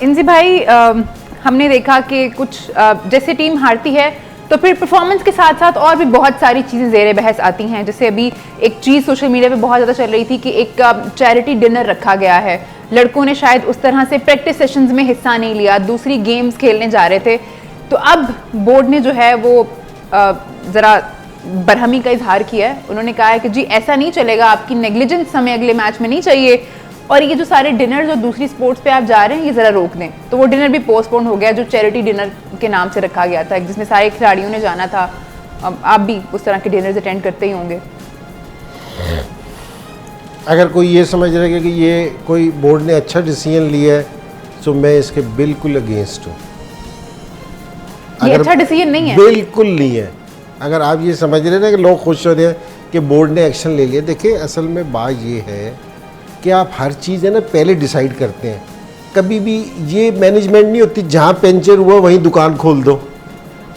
इंजी भाई, हमने देखा कि कुछ जैसे टीम हारती है तो फिर परफॉर्मेंस के साथ साथ और भी बहुत सारी चीज़ें ज़ेरे बहस आती हैं। जैसे अभी एक चीज़ सोशल मीडिया पे बहुत ज़्यादा चल रही थी कि एक चैरिटी डिनर रखा गया है, लड़कों ने शायद उस तरह से प्रैक्टिस सेशंस में हिस्सा नहीं लिया, दूसरी गेम्स खेलने जा रहे थे। तो अब बोर्ड ने जो है वो ज़रा बरहमी का इजहार किया है। उन्होंने कहा है कि जी ऐसा नहीं चलेगा, आपकी नेग्लिजेंस हमें अगले मैच में नहीं चाहिए, और ये जो सारे डिनर जो दूसरी स्पोर्ट्स पे आप जा रहे हैं ये ज़रा रोक दें। तो वो डिनर भी पोस्टपोन हो गया जो चैरिटी डिनर के नाम से रखा गया था, जिसमें सारे खिलाड़ियों ने जाना था। अब आप भी उस तरह के डिनर्स अटेंड करते ही होंगे। अगर कोई ये समझ रहा है कि ये कोई बोर्ड ने अच्छा डिसीजन लिया है तो मैं इसके बिल्कुल अगेंस्ट हूँ। ये अच्छा डिसीजन नहीं है, बिल्कुल नहीं है। अगर आप ये समझ रहे हैं ना कि लोग खुश हो रहे हैं कि बोर्ड ने एक्शन ले लिया, देखिए असल में बात ये है कि आप हर चीज़ है ना पहले डिसाइड करते हैं। कभी भी ये मैनेजमेंट नहीं होती जहाँ पंचर हुआ वहीं दुकान खोल दो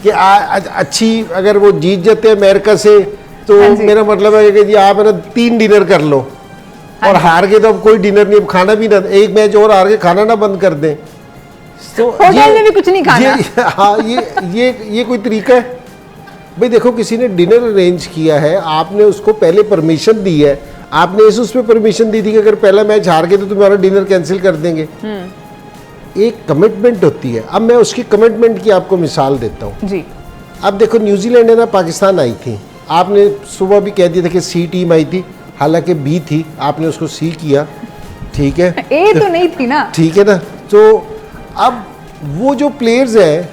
कि अच्छी अगर वो जीत जाते हैं अमेरिका से तो मेरा मतलब है कि जी आप है ना 3 डिनर कर लो, और हार के तो अब कोई डिनर नहीं, अब खाना भी ना, एक मैच और हार के खाना ना बंद कर दें तो होटल में भी कुछ नहीं खाना। हाँ, ये कोई तरीका है? भाई देखो, किसी ने डिनर अरेंज किया है, आपने उसको पहले परमिशन दी है, आपने उस पर परमिशन दी थी कि अगर पहला मैच हार गए तो तुम्हारा डिनर कैंसिल कर देंगे। एक कमिटमेंट होती है। अब मैं उसकी कमिटमेंट की आपको मिसाल देता हूँ जी। अब देखो, न्यूजीलैंड है ना पाकिस्तान आई थी, आपने सुबह भी कह दिया था कि सी टीम आई थी, हालांकि बी थी, आपने उसको सी किया, ठीक है, ए तो नहीं थी ना, ठीक है ना। तो अब वो जो प्लेयर्स हैं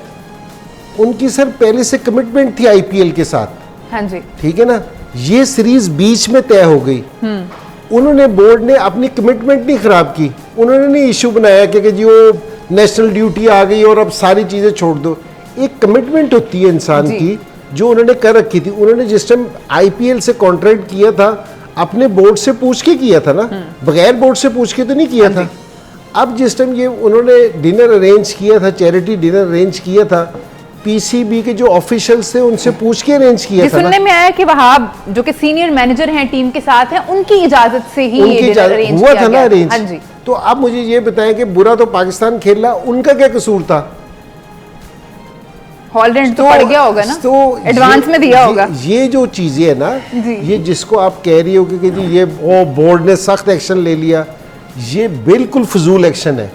उनकी सर पहले से कमिटमेंट थी आईपीएल के साथ, हाँ जी, ठीक है ना। ये सीरीज बीच में तय हो गई, उन्होंने बोर्ड ने अपनी कमिटमेंट नहीं खराब की, उन्होंने नहीं इशू बनाया कि जी वो नेशनल ड्यूटी आ गई और अब सारी चीजें छोड़ दो। एक कमिटमेंट होती है इंसान की जो उन्होंने कर रखी थी। उन्होंने जिस टाइम आईपीएल से कॉन्ट्रैक्ट किया था अपने बोर्ड से पूछ के किया था ना, बगैर बोर्ड से पूछ के तो नहीं किया था। अब जिस टाइम ये उन्होंने डिनर अरेंज किया था, चैरिटी डिनर अरेंज किया था, पीसीबी के जो ऑफिशियल्स थे उनसे पूछ के अरेंज किया था। सुनने में आया कि वहाब जो कि सीनियर मैनेजर हैं टीम के साथ हैं, उनकी इजाजत से ही ये डिनर अरेंज हुआ किया था ना गया। अरेंज। हाँ जी। तो अब मुझे ये बताएं कि बुरा तो पाकिस्तान खेल रहा, उनका क्या कसूर था? हॉल रेंट तो पड़ गया होगा ना, तो एडवांस में दिया होगा। ये जो चीजें है ना, ये जिसको आप कह रही हो कि जी ये वो बोर्ड ने सख्त एक्शन ले लिया, ये बिल्कुल फजूल एक्शन है।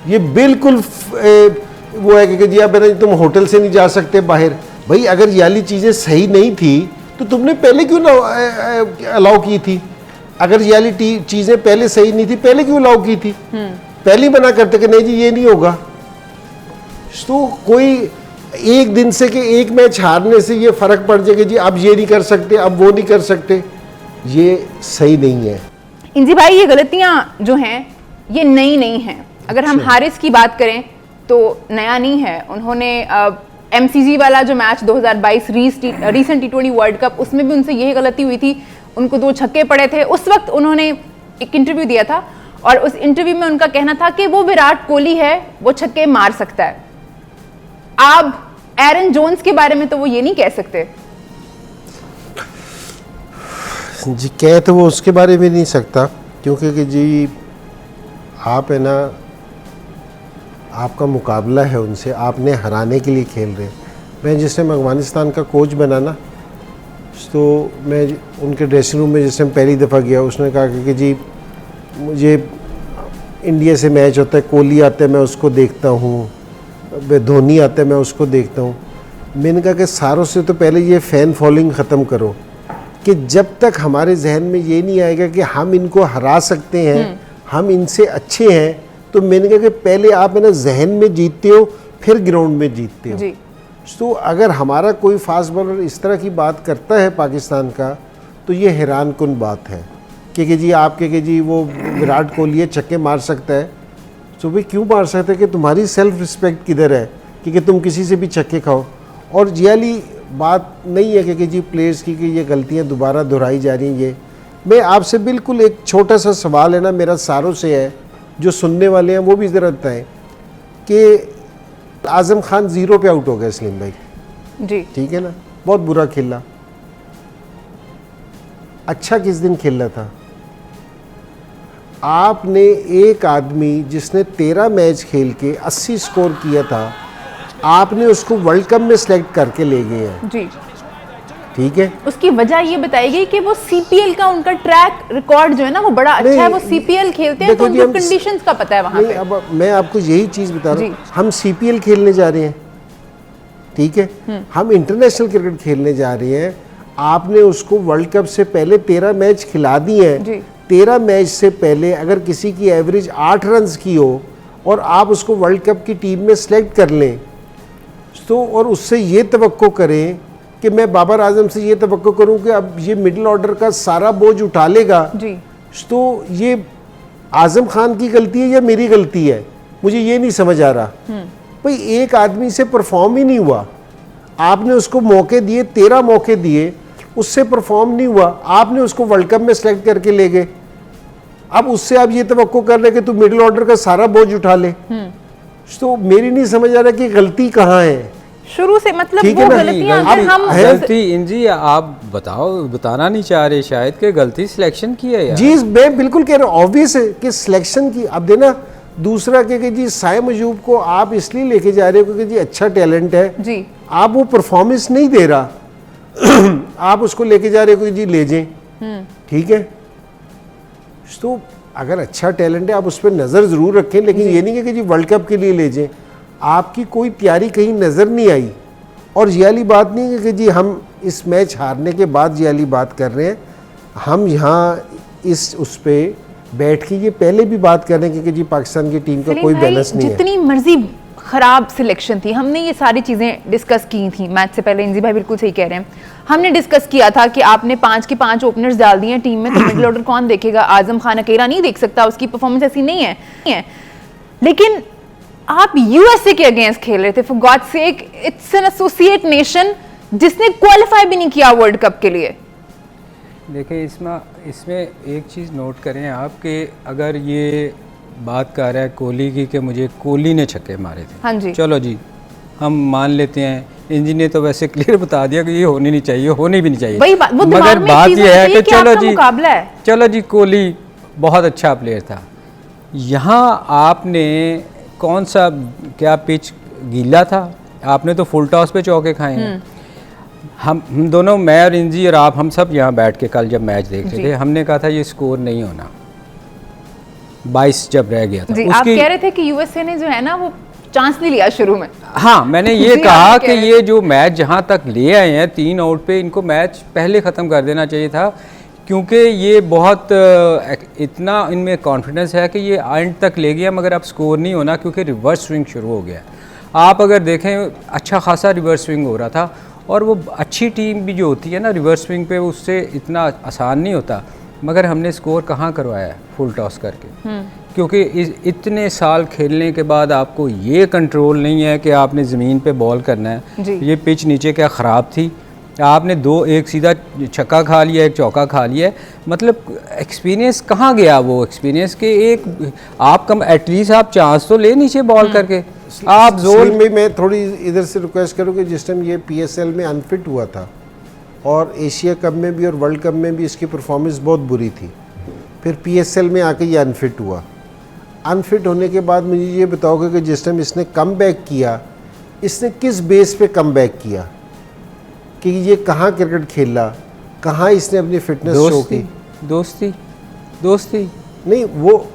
ये बिल्कुल वो है कि जी आप तुम होटल से नहीं जा सकते बाहर। भाई अगर ये वाली चीजें सही नहीं थी तो तुमने पहले क्यों ना अलाउ की थी? अगर ये वाली चीजें पहले सही नहीं थी, पहले क्यों अलाउ की थी? पहले ही मना करते कि नहीं जी ये नहीं होगा। तो कोई एक दिन से कि एक मैच हारने से ये फर्क पड़ जाएगा जी अब ये नहीं कर सकते, अब वो नहीं कर सकते, ये सही नहीं है। इंजी भाई, ये गलतियां जो हैं ये नई नहीं हैं। अगर हम हारिस की बात करें तो नया नहीं है। उन्होंने एमसीजी वाला जो match 2022 recent T20 world cup, उसमें भी उनसे यही गलती हुई थी, उनको 2 छक्के पड़े थे। उस वक्त उन्होंने एक इंटरव्यू दिया था और उस इंटरव्यू में उनका कहना था कि वो विराट कोहली है, वो छक्के मार सकता है। आप एरन जोन्स के बारे में तो वो ये नहीं कह सकते जी। कह तो वो उसके बारे में नहीं सकता क्योंकि कि जी आप है ना, आपका मुकाबला है उनसे, आपने हराने के लिए खेल रहे। मैं जिस टाइम अफगानिस्तान का कोच बना ना, तो मैं उनके ड्रेसिंग रूम में जिस टाइम पहली दफ़ा गया, उसने कहा कि जी मुझे इंडिया से मैच होता है, कोहली आता है मैं उसको देखता हूँ, धोनी आता है मैं उसको देखता हूँ। मैंने कहा कि सारों से तो पहले ये फ़ैन फॉलोइंग ख़त्म करो कि जब तक हमारे जहन में ये नहीं आएगा कि हम इनको हरा सकते हैं, हम इनसे अच्छे हैं, तो मैंने कहा कि पहले आप है ना जहन में जीतते हो फिर ग्राउंड में जीतते हो। तो अगर हमारा कोई फास्ट बॉलर इस तरह की बात करता है पाकिस्तान का, तो ये हैरान कुन बात है कि जी आपके कि जी वो विराट कोहली छक्के मार सकता है। तो भाई क्यों मार सकता है? कि तुम्हारी सेल्फ रिस्पेक्ट किधर है कि तुम किसी से भी छक्के खाओ। और ये वाली बात नहीं है कि जी प्लेयर्स की कि ये गलतियाँ दोबारा दोहराई जा रही हैं। ये मैं आपसे बिल्कुल एक छोटा सा सवाल है ना मेरा सारों से है, जो सुनने वाले हैं वो भी ज़रा बताएं कि आज़म खान 0 पे आउट हो गया सलीम भाई जी, ठीक है ना, बहुत बुरा खेला। अच्छा किस दिन खेल रहा था? आपने एक आदमी जिसने 13 मैच खेल के 80 स्कोर किया था, आपने उसको वर्ल्ड कप में सेलेक्ट करके ले गए हैं। जी, ठीक है, उसकी वजह ये बताई गई कि वो सीपीएल का उनका ट्रैक रिकॉर्ड जो है ना वो बड़ा अच्छा है, वो सीपीएल खेलते हैं तो उनको कंडीशंस का पता है वहां पे। अब मैं आपको यही चीज बता रहा हूँ, जी। हम सीपीएल खेलने जा रहे हैं, ठीक है, हम इंटरनेशनल क्रिकेट खेलने जा रहे हैं। आपने उसको वर्ल्ड कप से पहले 13 मैच खिला दिए जी। हैं। 13 मैच से पहले अगर किसी की एवरेज 8 रन की हो और आप उसको वर्ल्ड कप की टीम में सेलेक्ट कर लें, तो और उससे ये तवक्को करें कि मैं बाबर आजम से ये तवक्को करूं कि अब ये मिडिल ऑर्डर का सारा बोझ उठा लेगा, जी। तो ये आजम खान की गलती है या मेरी गलती है, मुझे ये नहीं समझ आ रहा। भाई एक आदमी से परफॉर्म ही नहीं हुआ, आपने उसको मौके दिए, 13 मौके दिए, उससे परफॉर्म नहीं हुआ, आपने उसको वर्ल्ड कप में सेलेक्ट करके ले गए। अब उससे आप ये तवक्को कर रहे हैं कि तू मिडिल ऑर्डर का सारा बोझ उठा ले, तो मेरी नहीं समझ आ रहा कि गलती कहाँ है शुरू से, मतलब ठीक वो है ना? गलतियां अगर हम गलती इंजी आप बताना नहीं चाह रहे शायद कि गलती सिलेक्शन की है यार। जी, मैं बिल्कुल कह रहा हूँ, ऑब्वियस है कि सिलेक्शन की। अब देना दूसरा कि जी साइम अयूब को आप इसलिए लेके जा रहे हो क्योंकि जी अच्छा टैलेंट है, जी, आप वो परफॉर्मेंस नहीं दे रहा आप उसको लेके जा रहे हो कि जी ले जाएं, ठीक है, तो अगर अच्छा टैलेंट है आप उस पर नज़र ज़रूर रखें, लेकिन ये नहीं है कि जी वर्ल्ड कप के लिए ले जाएं। आपकी कोई तैयारी कहीं नज़र नहीं आई, और ये वाली बात नहीं है कि जी हम इस मैच हारने के बाद ये वाली बात कर रहे हैं। हम यहाँ इस उस पर बैठ के ये पहले भी बात कर रहे हैं कि जी पाकिस्तान की टीम का कोई बैलेंस नहीं है। जितनी मर्जी खराब सिलेक्शन थी, हमने ये सारी चीजें डिस्कस की थी मैच से पहले। इंजी भाई बिल्कुल सही कह रहे हैं, हमने डिस्कस किया था कि आपने 5 के 5 ओपनर्स डाल दिए टीम में, तो मिडिल ऑर्डर कौन देखेगा? आजम खान अकेला नहीं देख सकता, उसकी परफॉर्मेंस ऐसी नहीं है। लेकिन आप यूएसए के अगेंस्ट खेल रहे थे, for God sake, it's an associate nation जिसने क्वालिफाई भी नहीं किया वर्ल्ड कप के लिए। देखिए इसमें एक चीज़ नोट करें आप कि अगर ये बात कर रहा है कोहली की कि मुझे कोहली ने छक्के मारे थे, हाँ जी, चलो जी हम मान लेते हैं। इंजी ने तो वैसे क्लियर बता दिया कि ये होनी नहीं चाहिए, होनी भी नहीं चाहिए। मगर बात ये है कि चलो जी मुकाबला है, चलो जी कोहली बहुत अच्छा प्लेयर था। यहाँ आपने कौन सा क्या पिच गीला था, आपने तो फुल टॉस पे चौके खाए हैं। हम दोनों, मैं और इंजी और आप, हम सब यहाँ बैठ के कल जब मैच देख रहे थे, हमने कहा था ये स्कोर नहीं होना। 22 जब रह गया था जी, आप कह रहे थे कि यूएसए ने जो है ना वो चांस नहीं लिया शुरू में। हाँ, मैंने ये कहा कि ये जो मैच जहाँ तक ले आए हैं 3 आउट पे, इनको मैच पहले ख़त्म कर देना चाहिए था, क्योंकि ये बहुत इतना इनमें कॉन्फिडेंस है कि ये एंड तक ले गया, मगर अब स्कोर नहीं होना क्योंकि रिवर्स स्विंग शुरू हो गया। आप अगर देखें अच्छा खासा रिवर्स स्विंग हो रहा था, और वो अच्छी टीम भी जो होती है ना रिवर्स स्विंग पे, उससे इतना आसान नहीं होता। मगर हमने स्कोर कहाँ करवाया फुल टॉस करके, क्योंकि इतने साल खेलने के बाद आपको ये कंट्रोल नहीं है कि आपने ज़मीन पे बॉल करना है। ये पिच नीचे क्या ख़राब थी, आपने एक सीधा छक्का खा लिया, एक चौका खा लिया, मतलब एक्सपीरियंस कहाँ गया? वो एक्सपीरियंस के एक आप कम एटलीस्ट आप चांस तो ले नीचे बॉल करके। आप जोर में मैं थोड़ी इधर से रिक्वेस्ट करूँ कि जिस टाइम ये PSL में अनफिट हुआ था और एशिया कप में भी और वर्ल्ड कप में भी इसकी परफॉर्मेंस बहुत बुरी थी, फिर PSL में आके ये अनफिट हुआ। अनफिट होने के बाद मुझे ये बताओगे कि जिस टाइम इसने कम बैक किया, इसने किस बेस पे कम बैक किया, कि ये कहाँ क्रिकेट खेला, कहाँ इसने अपनी फिटनेस शो की? दोस्ती नहीं, वो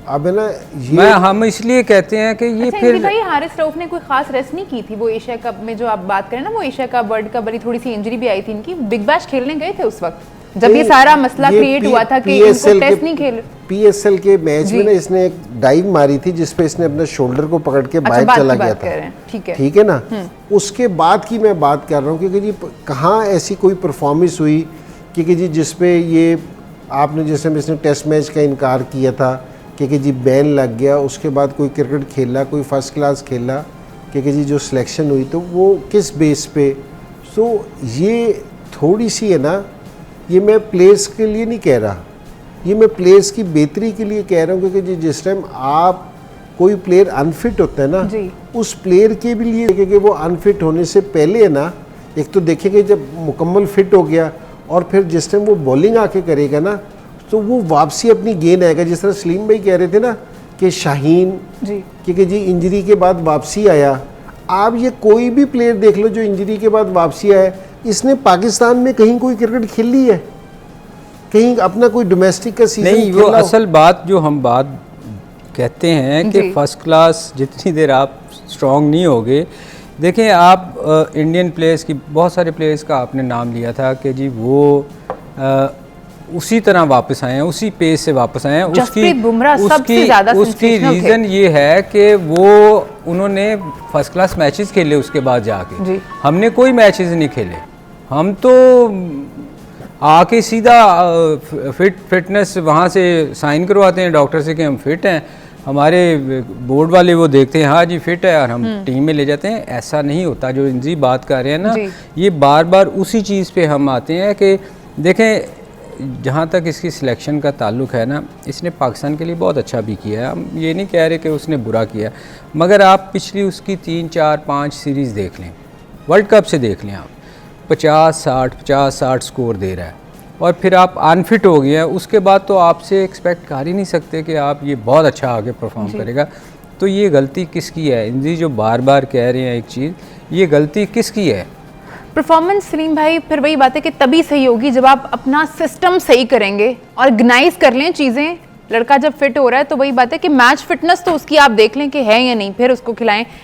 अब है ना ये हम इसलिए कहते हैं कि ये अच्छा, फिर भाई हारिस रऊफ ने कोई खास रेस्ट नहीं की थी वो एशिया कप में, जो आप बात करें ना, वो एशिया कप वर्ल्ड कप वाली थोड़ी सी इंजरी भी आई थी इनकी, बिग बैश खेलने गए थे उस वक्त जब ये सारा मसला क्रिएट हुआ था कि इनको टेस्ट नहीं खेल। PSL के मैच में ना इसने एक डाइव मारी थी जिसपे इसने अपने शोल्डर को पकड़ के बाहर चला गया था, ठीक है ना। उसके बाद की मैं बात कर रहा हूँ क्योंकि जी कहाँ ऐसी कोई परफॉर्मेंस हुई कि जी जिसपे ये आपने जैसे इसने टेस्ट मैच का इनकार किया था कि जी बैन लग गया, उसके बाद कोई क्रिकेट खेला, कोई फर्स्ट क्लास खेला, कि जी जो सिलेक्शन हुई तो वो किस बेस पे। तो ये थोड़ी सी है ना, ये मैं प्लेयर्स के लिए नहीं कह रहा, ये मैं प्लेयर्स की बेहतरी के लिए कह रहा हूँ, क्योंकि जिस टाइम आप कोई प्लेयर अनफिट होता है ना, उस प्लेयर के भी लिए, क्योंकि वो अनफिट होने से पहले है ना, एक तो देखेंगे जब मुकम्मल फिट हो गया और फिर जिस टाइम वो बॉलिंग आके करेगा ना, तो वो वापसी अपनी गेन आएगा। जिस तरह सलीम भाई कह रहे थे ना कि शाहीन जी क्योंकि जी इंजरी के बाद वापसी आया, आप ये कोई भी प्लेयर देख लो जो इंजरी के बाद वापसी आया, इसने पाकिस्तान में कहीं कोई क्रिकेट खेली है, कहीं अपना कोई डोमेस्टिक का सीजन नहीं, वो असल बात जो हम बात कहते हैं कि जी। फर्स्ट क्लास जितनी देर आप स्ट्रांग नहीं होगे। देखें आप इंडियन प्लेयर्स की बहुत सारे प्लेयर्स का आपने नाम लिया था कि जी वो उसी तरह वापस आए हैं, उसी पेस से वापस आए हैं। जसप्रीत बुमराह सबसे ज़्यादा उसकी sensational थे। रीज़न ये है कि वो उन्होंने फर्स्ट क्लास मैचेस खेले उसके बाद जाके। जी। हमने कोई मैचेस नहीं खेले, हम तो आके सीधा फिटनेस वहाँ से साइन करवाते हैं डॉक्टर से कि हम फिट हैं, हमारे बोर्ड वाले वो देखते हैं हाँ जी फिट है और हम टीम में ले जाते हैं। ऐसा नहीं होता जो इनजी बात कर रहे हैं ना, जी। ये बार बार उसी चीज़ पे हम आते हैं कि देखें जहाँ तक इसकी सिलेक्शन का ताल्लुक है ना, इसने पाकिस्तान के लिए बहुत अच्छा भी किया है, हम ये नहीं कह रहे कि उसने बुरा किया, मगर आप पिछली उसकी 3, 4, 5 सीरीज़ देख लें, वर्ल्ड कप से देख लें आप, 50-60 स्कोर दे रहा है और फिर आप अनफिट हो गए हैं, उसके बाद तो आपसे एक्सपेक्ट कर ही नहीं सकते कि आप ये बहुत अच्छा आगे परफॉर्म करेगा। तो ये गलती किसकी है? इंजी जो बार बार कह रहे हैं एक चीज़, ये गलती किसकी है? परफॉर्मेंस सलीम भाई फिर वही बात है कि तभी सही होगी जब आप अपना सिस्टम सही करेंगे, ऑर्गेनाइज कर लें चीज़ें। लड़का जब फिट हो रहा है तो वही बात है कि मैच फिटनेस तो उसकी आप देख लें कि है या नहीं, फिर उसको खिलाएं।